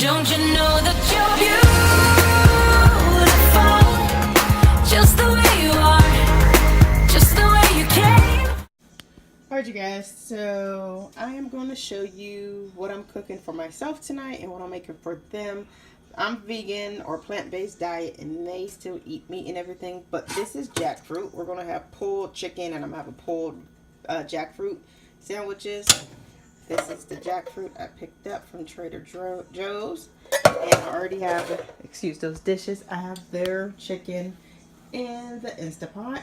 Don't you know that you're beautiful, just the way you are, just the way you came. Alright you guys, so I am going to show you what I'm cooking for myself tonight and what I'm making for them. I'm vegan or plant-based diet and they still eat meat and everything, but this is jackfruit. We're going to have pulled chicken and I'm going to have a pulled jackfruit sandwiches. This is the jackfruit I picked up from Trader Joe's. And I already have, excuse those dishes, I have their chicken in the Instapot.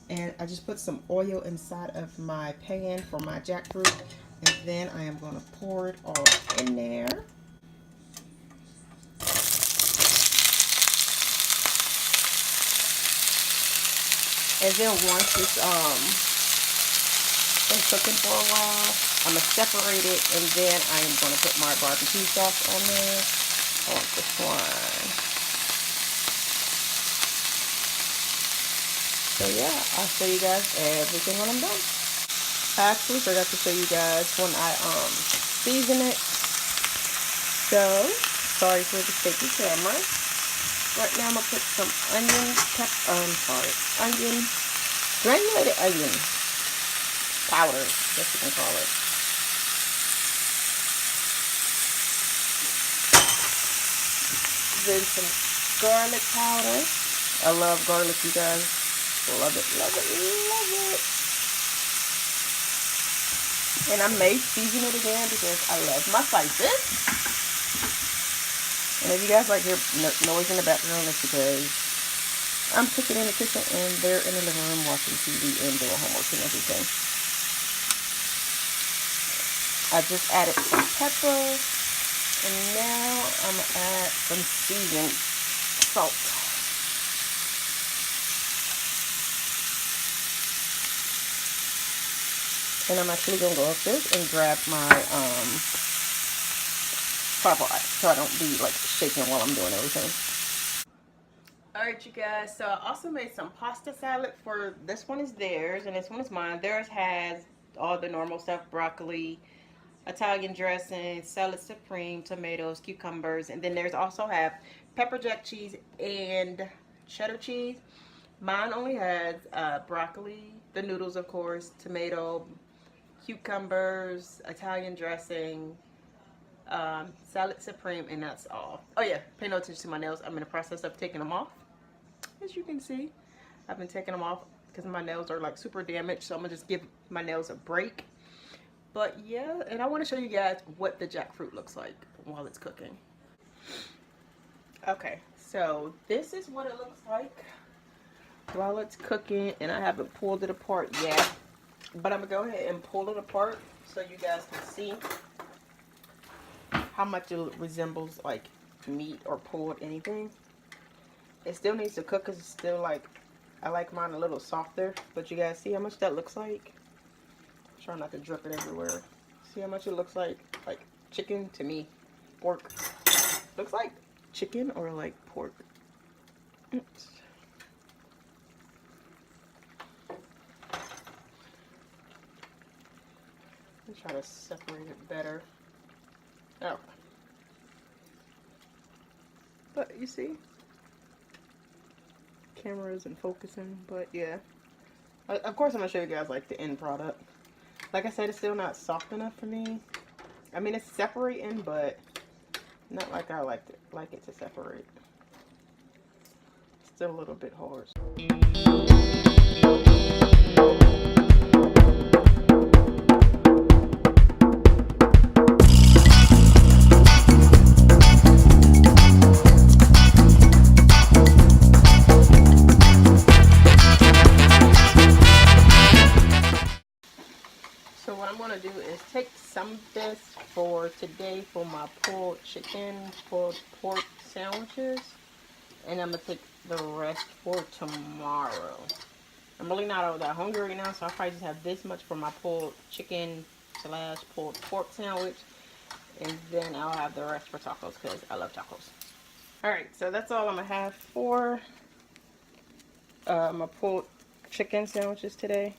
And I just put some oil inside of my pan for my jackfruit. And then I am going to pour it all in there. And then once it's been cooking for a while, I'm going to separate it, and then I am going to put my barbecue sauce on there. I want this one. So yeah, I'll show you guys everything when I'm done. I actually forgot to show you guys when I season it. So, sorry for the shaky camera. Right now I'm going to put some granulated onion powder, I guess you can call it. Then some garlic powder. I love garlic, you guys. Love it, love it, love it. And I may season it again because I love my spices. And if you guys like hear noise in the background, it's because I'm cooking in the kitchen and they're in the living room watching TV and doing homework and everything. I just added some pepper, and now I'm going to add some seasoned salt. And I'm actually going to go upstairs and grab my tripod so I don't be like shaking while I'm doing everything. Alright you guys, so I also made some pasta salad. For this one is theirs and this one is mine. Theirs has all the normal stuff: broccoli, Italian dressing, salad supreme, tomatoes, cucumbers, and then there's also have pepper jack cheese and cheddar cheese. Mine only has broccoli, the noodles of course, tomato, cucumbers, Italian dressing, salad supreme, and that's all. Oh yeah, pay no attention to my nails. I'm in the process of taking them off. As you can see, I've been taking them off because my nails are like super damaged, so I'm gonna just give my nails a break. But yeah, and I want to show you guys what the jackfruit looks like while it's cooking. Okay, so this is what it looks like while it's cooking, and I haven't pulled it apart yet, but I'm gonna go ahead and pull it apart so you guys can see how much it resembles like meat or pulled anything. It still needs to cook because it's still like, I like mine a little softer, but you guys see how much that looks like? Try not to drip it everywhere. See how much it looks like chicken to me. Pork. Looks like chicken or like pork. Oops. Let me try to separate it better. Oh. But you see? Camera isn't focusing, but yeah. Of course I'm going to show you guys like the end product. Like I said, it's still not soft enough for me. I mean, it's separating, but not like I like it to separate. Still a little bit hard. So what I'm going to do is take some of this for today for my pulled chicken, pulled pork sandwiches, and I'm going to take the rest for tomorrow. I'm really not all that hungry right now, so I'll probably just have this much for my pulled chicken / pulled pork sandwich, and then I'll have the rest for tacos because I love tacos. Alright, so that's all I'm going to have for my pulled chicken sandwiches today.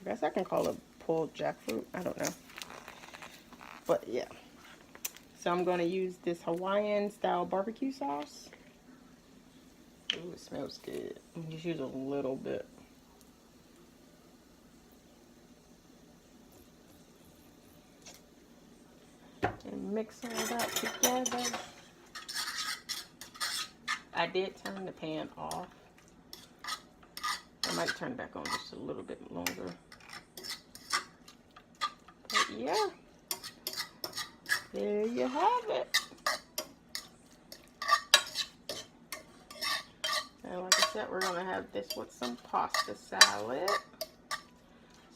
I guess I can call it pulled jackfruit. I don't know. But yeah. So I'm going to use this Hawaiian style barbecue sauce. Ooh, it smells good. Just use a little bit. And mix all that together. I did turn the pan off. I might turn it back on just a little bit longer. But yeah, there you have it. And like I said, we're gonna have this with some pasta salad.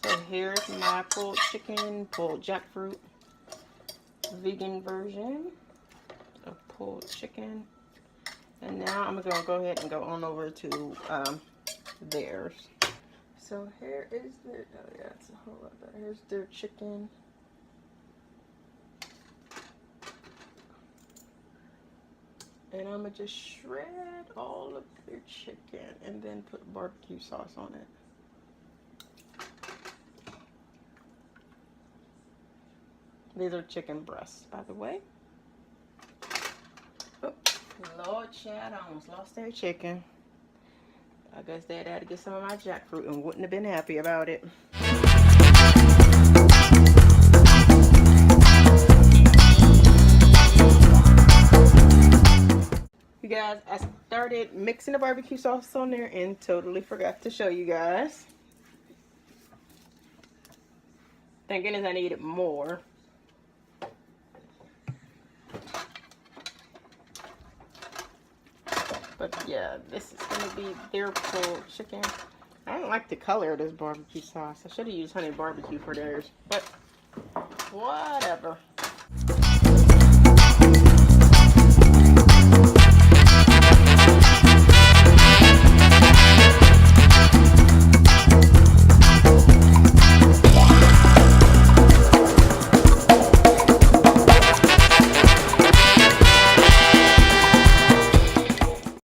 So here's my pulled chicken, pulled jackfruit, vegan version of pulled chicken. And now I'm gonna go ahead and go on over to theirs. So here is their, oh yeah, it's a whole lot better. Here's their chicken. And I'm gonna just shred all of their chicken and then put barbecue sauce on it. These are chicken breasts, by the way. Oh, Lord Chad, I almost lost their chicken. I guess Dad had to get some of my jackfruit and wouldn't have been happy about it. You guys, I started mixing the barbecue sauce on there and totally forgot to show you guys. Thank goodness I needed more. But yeah, this is going to be their pulled chicken. I don't like the color of this barbecue sauce. I should have used honey barbecue for theirs, but whatever.